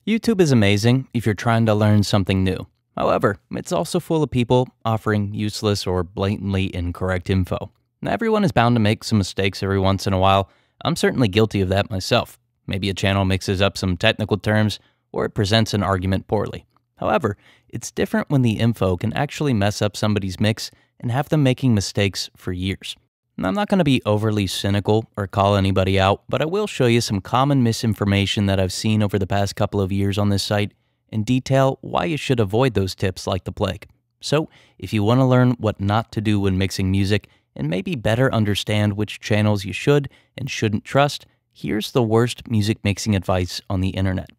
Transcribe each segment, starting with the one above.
YouTube is amazing if you're trying to learn something new. However, it's also full of people offering useless or blatantly incorrect info. Now, everyone is bound to make some mistakes every once in a while. I'm certainly guilty of that myself. Maybe a channel mixes up some technical terms, or it presents an argument poorly. However, it's different when the info can actually mess up somebody's mix and have them making mistakes for years. Now, I'm not going to be overly cynical or call anybody out, but I will show you some common misinformation that I've seen over the past couple of years on this site and detail why you should avoid those tips like the plague. So, if you want to learn what not to do when mixing music and maybe better understand which channels you should and shouldn't trust, here's the worst music mixing advice on the internet.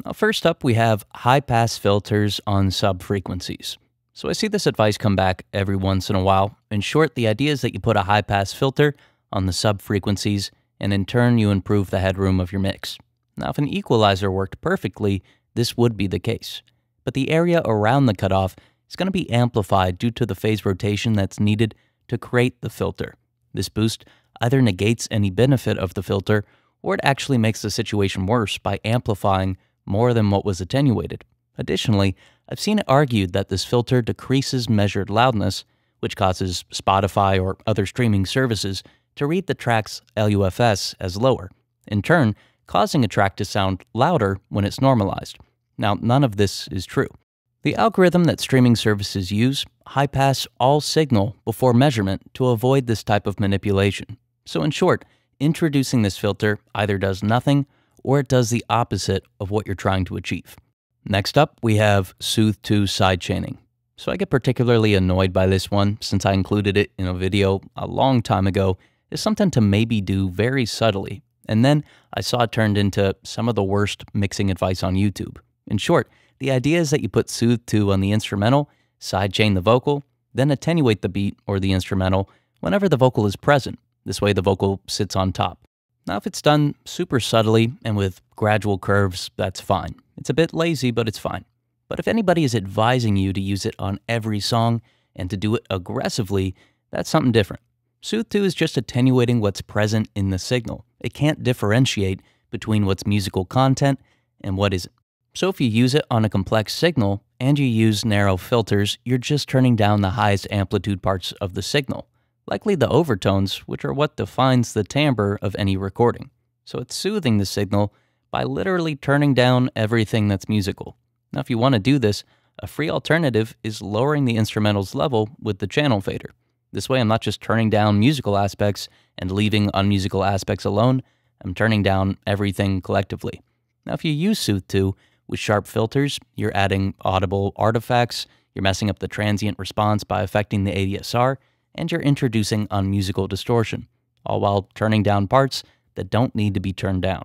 Now, first up, we have high-pass filters on sub-frequencies. So I see this advice come back every once in a while. In short, the idea is that you put a high-pass filter on the sub-frequencies, and in turn, you improve the headroom of your mix. Now, if an equalizer worked perfectly, this would be the case. But the area around the cutoff is going to be amplified due to the phase rotation that's needed to create the filter. This boost either negates any benefit of the filter, or it actually makes the situation worse by amplifying more than what was attenuated. Additionally, I've seen it argued that this filter decreases measured loudness, which causes Spotify or other streaming services to read the track's LUFS as lower, in turn causing a track to sound louder when it's normalized. Now, none of this is true. The algorithm that streaming services use high-pass all signal before measurement to avoid this type of manipulation. So in short, introducing this filter either does nothing or it does the opposite of what you're trying to achieve. Next up, we have Soothe 2 sidechaining. So I get particularly annoyed by this one since I included it in a video a long time ago as something to maybe do very subtly, and then I saw it turned into some of the worst mixing advice on YouTube. In short, the idea is that you put Soothe 2 on the instrumental, sidechain the vocal, then attenuate the beat or the instrumental whenever the vocal is present. This way the vocal sits on top. Now, if it's done super subtly and with gradual curves, that's fine. It's a bit lazy, but it's fine. But if anybody is advising you to use it on every song and to do it aggressively, that's something different. Soothe 2 is just attenuating what's present in the signal. It can't differentiate between what's musical content and what isn't. So if you use it on a complex signal and you use narrow filters, you're just turning down the highest amplitude parts of the signal, likely the overtones, which are what defines the timbre of any recording. So it's soothing the signal by literally turning down everything that's musical. Now, if you want to do this, a free alternative is lowering the instrumental's level with the channel fader. This way, I'm not just turning down musical aspects and leaving unmusical aspects alone, I'm turning down everything collectively. Now, if you use Soothe 2 with sharp filters, you're adding audible artifacts, you're messing up the transient response by affecting the ADSR, and you're introducing unmusical distortion, all while turning down parts that don't need to be turned down.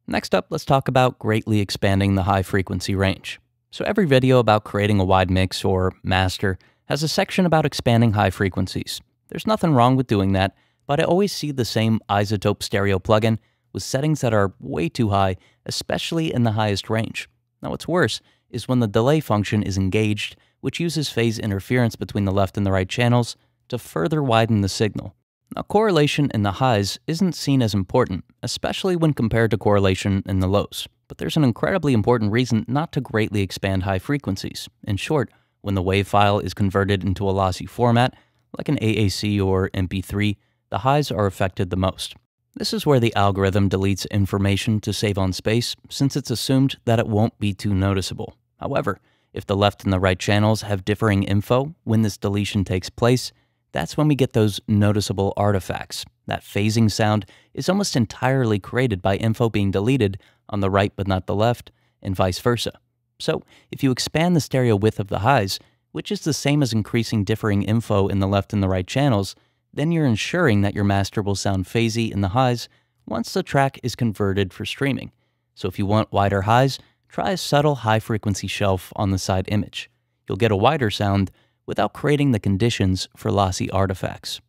Next up, let's talk about greatly expanding the high-frequency range. So every video about creating a wide mix or master has a section about expanding high frequencies. There's nothing wrong with doing that, but I always see the same iZotope stereo plugin with settings that are way too high, especially in the highest range. Now, what's worse is when the delay function is engaged, which uses phase interference between the left and the right channels to further widen the signal. Now, correlation in the highs isn't seen as important, especially when compared to correlation in the lows. But there's an incredibly important reason not to greatly expand high frequencies. In short, when the wave file is converted into a lossy format, like an AAC or MP3, the highs are affected the most. This is where the algorithm deletes information to save on space, since it's assumed that it won't be too noticeable. However, if the left and the right channels have differing info when this deletion takes place, that's when we get those noticeable artifacts. That phasing sound is almost entirely created by info being deleted on the right but not the left, and vice versa. So, if you expand the stereo width of the highs, which is the same as increasing differing info in the left and the right channels, then you're ensuring that your master will sound phasey in the highs once the track is converted for streaming. So if you want wider highs, try a subtle high-frequency shelf on the side image. You'll get a wider sound without creating the conditions for lossy artifacts.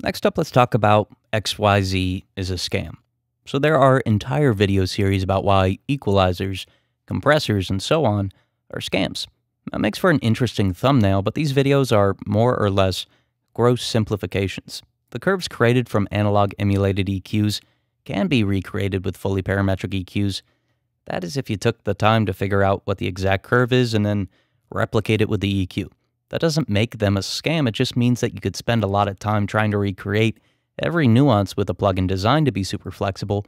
Next up, let's talk about XYZ is a scam. So there are entire video series about why equalizers, compressors, and so on are scams. That makes for an interesting thumbnail, but these videos are more or less gross simplifications. The curves created from analog emulated EQs can be recreated with fully parametric EQs, That is if you took the time to figure out what the exact curve is and then replicate it with the EQ. That doesn't make them a scam, it just means that you could spend a lot of time trying to recreate every nuance with a plugin designed to be super flexible,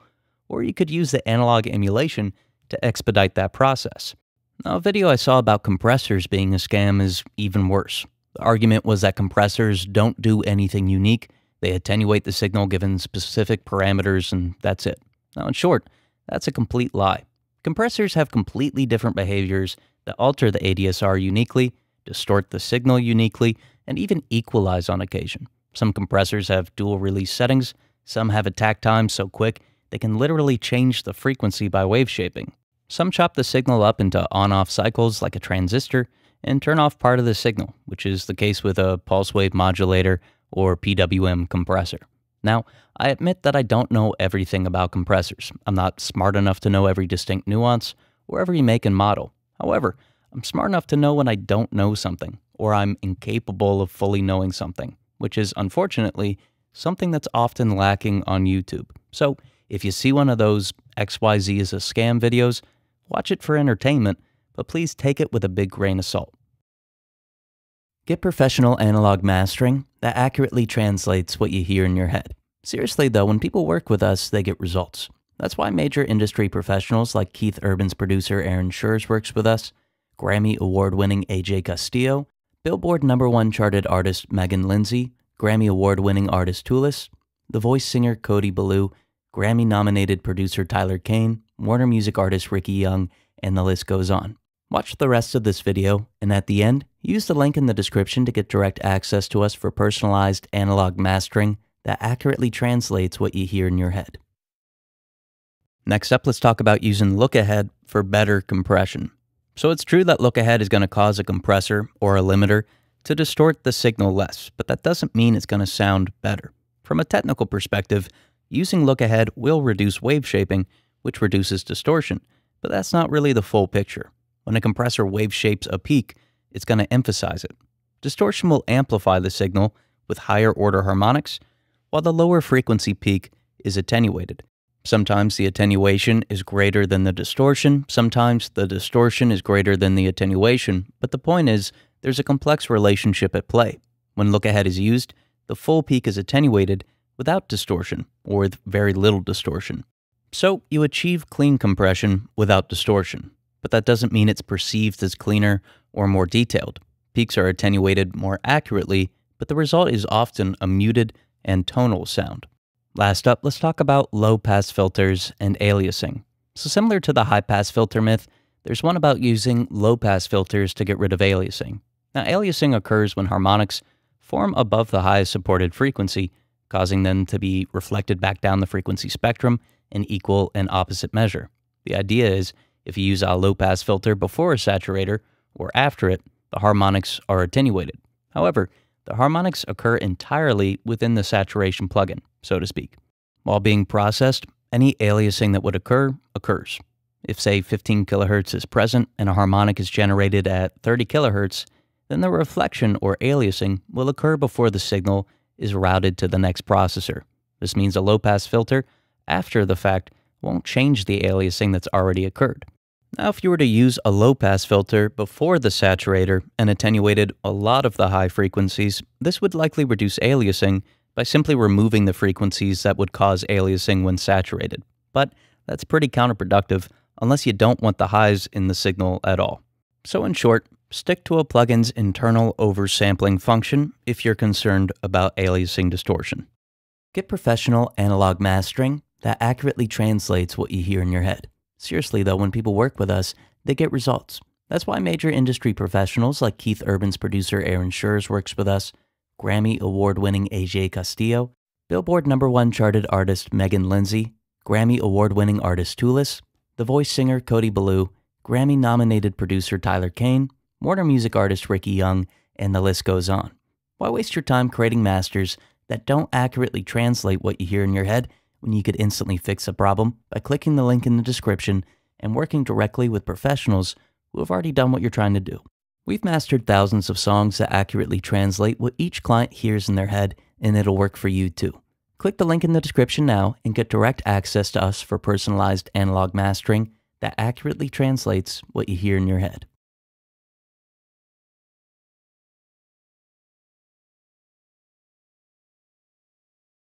or you could use the analog emulation to expedite that process. Now, a video I saw about compressors being a scam is even worse. The argument was that compressors don't do anything unique, they attenuate the signal given specific parameters, and that's it. Now, in short, that's a complete lie. Compressors have completely different behaviors that alter the ADSR uniquely, distort the signal uniquely, and even equalize on occasion. Some compressors have dual release settings, some have attack times so quick they can literally change the frequency by wave shaping. Some chop the signal up into on-off cycles like a transistor and turn off part of the signal, which is the case with a pulse wave modulator or PWM compressor. Now, I admit that I don't know everything about compressors. I'm not smart enough to know every distinct nuance or every make and model. However, I'm smart enough to know when I don't know something, or I'm incapable of fully knowing something, which is unfortunately something that's often lacking on YouTube. So, if you see one of those XYZ is a scam videos, watch it for entertainment, but please take it with a big grain of salt. Get professional analog mastering that accurately translates what you hear in your head. Seriously though, when people work with us, they get results. That's why major industry professionals like Keith Urban's producer Aaron Schurz works with us, Grammy Award-winning AJ Castillo, Billboard #1 charted artist Megan Lindsay, Grammy Award-winning artist Toulis, The Voice singer Cody Ballou, Grammy-nominated producer Tyler Kane, Warner Music artist Ricky Young, and the list goes on. Watch the rest of this video, and at the end, use the link in the description to get direct access to us for personalized analog mastering that accurately translates what you hear in your head. Next up, let's talk about using look-ahead for better compression. So it's true that look-ahead is going to cause a compressor or a limiter to distort the signal less, but that doesn't mean it's going to sound better. From a technical perspective, using look-ahead will reduce wave shaping, which reduces distortion, but that's not really the full picture. When a compressor wave shapes a peak, it's going to emphasize it. Distortion will amplify the signal with higher order harmonics, while the lower frequency peak is attenuated. Sometimes the attenuation is greater than the distortion, sometimes the distortion is greater than the attenuation, but the point is, there's a complex relationship at play. When look-ahead is used, the full peak is attenuated without distortion, or with very little distortion. So you achieve clean compression without distortion, but that doesn't mean it's perceived as cleaner or more detailed. Peaks are attenuated more accurately, but the result is often a muted and tonal sound. Last up, let's talk about low-pass filters and aliasing. So similar to the high-pass filter myth, there's one about using low-pass filters to get rid of aliasing. Now, aliasing occurs when harmonics form above the highest supported frequency, causing them to be reflected back down the frequency spectrum in equal and opposite measure. The idea is, if you use a low-pass filter before a saturator or after it, the harmonics are attenuated. However, the harmonics occur entirely within the saturation plugin, so to speak. While being processed, any aliasing that would occur occurs. If, say, 15 kHz is present and a harmonic is generated at 30 kHz, then the reflection or aliasing will occur before the signal is routed to the next processor. This means a low-pass filter, after the fact, won't change the aliasing that's already occurred. Now, if you were to use a low-pass filter before the saturator and attenuated a lot of the high frequencies, this would likely reduce aliasing by simply removing the frequencies that would cause aliasing when saturated. But that's pretty counterproductive unless you don't want the highs in the signal at all. So in short, stick to a plugin's internal oversampling function if you're concerned about aliasing distortion. Get professional analog mastering that accurately translates what you hear in your head. Seriously though, when people work with us, they get results. That's why major industry professionals like Keith Urban's producer Aaron Schurz works with us, Grammy Award-winning AJ Castillo, Billboard #1 charted artist Megan Lindsay, Grammy Award-winning artist Toulis, The Voice singer Cody Ballou, Grammy-nominated producer Tyler Kane, Warner Music artist Ricky Young, and the list goes on. Why waste your time creating masters that don't accurately translate what you hear in your head when you could instantly fix a problem by clicking the link in the description and working directly with professionals who have already done what you're trying to do. We've mastered thousands of songs that accurately translate what each client hears in their head, and it'll work for you too. Click the link in the description now and get direct access to us for personalized analog mastering that accurately translates what you hear in your head.